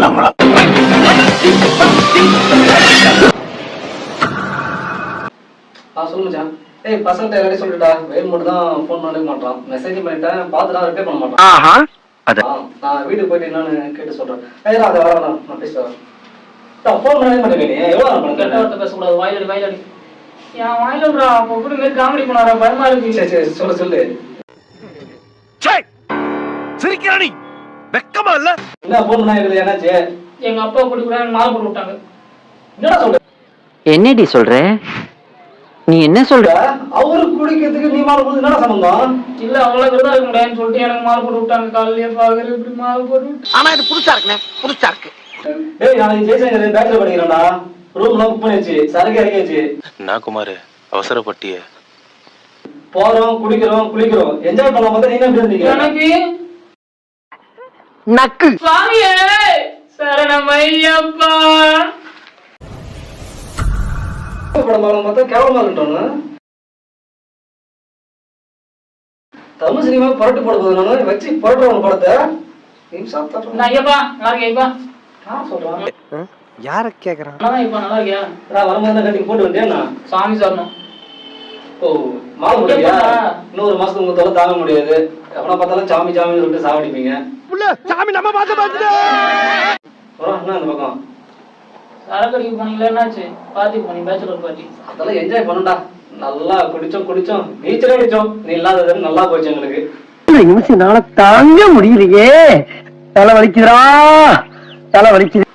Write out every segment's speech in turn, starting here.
பண்ணிக்கலாங்களா? சொல்லு மச்சான். ஏய் பசங்கள்ட்ட எல்லாரையும் சொல்லிட்டா. வெயில் மட்டும் தான் ஃபோன் பண்ணவே மாட்டான். மெசேஜ் பண்ணிட்டேன், பார்த்துட்டா ரிப்ளை பண்ண மாட்டான். ஆஹா. நான் வீட்டுக்கு போயிட்டு என்னன்னு கேட்டு சொல்றேன். ஏய் அதை வரலாம், நான் பேசிட்டு வரேன். ஃபோன் பண்ணவே மாட்டேங்க நீ. எவ்வளோ நேரம் கெட்ட வார்த்தை பேசக்கூடாது. வாயிலடி. என் வாயிலா அப்போ கூட மாரி காமெடி பண்ணாரா? பயமா இருக்கு. சரி சொல்லு. சிரிக்கிறானி வெக்கமா இல்ல? என்ன ஃபோன் பண்ணா இருக்குது? என்னாச்சு? எங்க அப்பா குடிக்கூட எனக்கு மாலை போட்டு விட்டாங்க. என்னடா சொல்ற? என்னடி சொல்ற? நீ என்ன சொல்ற? அவரு குடிக்கிறதுக்கு நீ மாலை போட்டு என்னடா சம்பந்தம்? இல்ல அவங்கள விரதம் இருக்க முடியாதுன்னு சொல்லிட்டு எனக்கு மாலை போட்டு விட்டாங்க. காலையிலேயே பாக்குறது இப்படி மாலை போட்டு விட்டு. ஆனா இது புதுசா இருக்கு. டேய் நாளைக்கு ஜெய்சங்கர் பேச்சுலர் படிக்கிறேன்டா. ரூம்லாம் புக் பண்ணியாச்சு, சரக்கு இறக்கியாச்சு. என்ன குமார் அவசரப்பட்டிய? போறோம், குடிக்கிறோம், குளிக்கிறோம், என்ஜாய் பண்ண பார்த்தா நீங்க எப்படி இருந்தீங்க? எனக்கு நக்கு. சுவாமியே சரணமையப்பா. படம் பாருங்க பார்த்தா கேவலமா இருக்கட்டோன்னு. தமிழ் சினிமா புரட்டு போட போது நானு வச்சு புரட்டுறவங்க படத்தை ஐயப்பா நல்லா இருக்கியா? சொல்றான். யார கேக்குறான்? இப்ப நல்லா இருக்கியா? வரும்போது கட்டிங் போட்டு வந்தேன். சாமி சரணம். ஓ மாலை போட்டியா? இன்னொரு மாசத்துக்கு உங்க தொலை தாங்க முடியாது. எவனை பார்த்தாலும் சாமி சாமின்னு சொல்லிட்டு சாவடிப்பீங்க. சாமி நம்ம பார்த்து என்ன அந்த பக்கம் சரக்கடிக்கு போனீங்களா? என்னாச்சு? பார்ட்டி போனி, பேச்சுலர் பார்ட்டி. அதெல்லாம் என்ஜாய் பண்ணுடா. நல்லா குடிச்சோம், நீச்சல் அடிச்சோம். நீ இல்லாதது நல்லா போச்சு எங்களுக்கு. நிமிஷம் தாங்க முடியலையே. தலை வலிக்குதுடா, தலை வலிக்குது.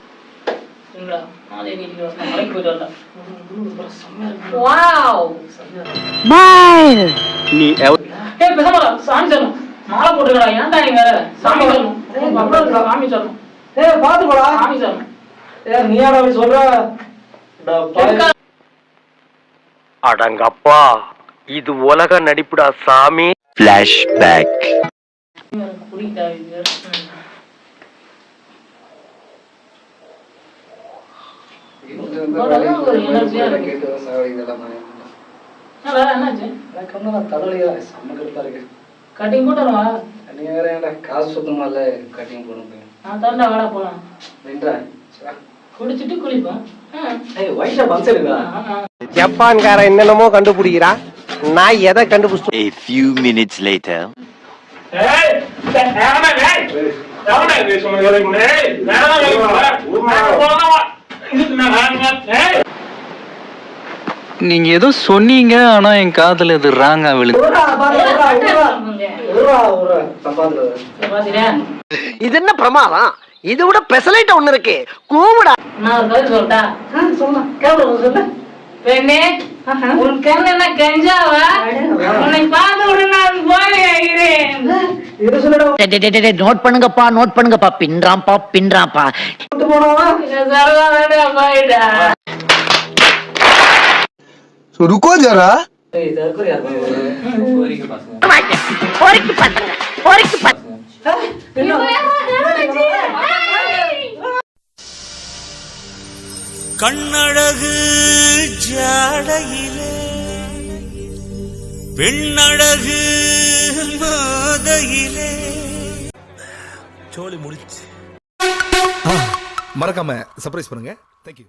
மலைக்கு போயிட்டு வரல. வாவ் நீ ஏய் பேசாமடா. சாமி சரணம். மாலை போட்டுக்கடா. ஏன்டா நீ வேற? சாமி சரணம். சாமி சரணம். ஏய் பாத்து போடா. சாமி சரணம். ஏய் நீயாடா அப்படி சொல்ற? அடங்கப்பா, இது உலக நடிப்புடா சாமி. ஃபிளாஷ்பேக். குடிடா இது. என்னாச்சு? கட்டிங் போட்டுவா? நீ வேற காசு சுத்தமா இல்ல, கட்டிங் போடணும். நான் தாண்டா வாடா போலாம். குடிச்சிட்டு குளிப்போம். ஜப்பான்காரன் என்னென்னமோ கண்டுபிடிக்கிறான். நான் எதை கண்டுபிடிச்சு? A few minutes later. நீங்க ஏதோ சொன்னீங்க, ஆனா என் காதுல இது ராங்கா விழுது. இது என்ன பிரமாதம்? இது விட பெசலைட் ஒண்ணு இருக்கு. கூவுடா. நான் ஒரு கதை சொல்லட்டா? சொல்லலாம். கேவலம் சொல்லு. பெண்ணே, உன் கண் என்ன கஞ்சாவா? உன்னை பார்த்த உடனே நான் போய் ஆகிறேன். நோட் பண்ணுங்கப்பா. பின்றாம்பா. रुको जरा। கண்ணழகு ஜாடையிலே பெண்ணழகு மாதையிலே சோலி முடிச்சு மறக்காம சர்ப்ரைஸ் பண்ணுங்க. தேங்க்யூ.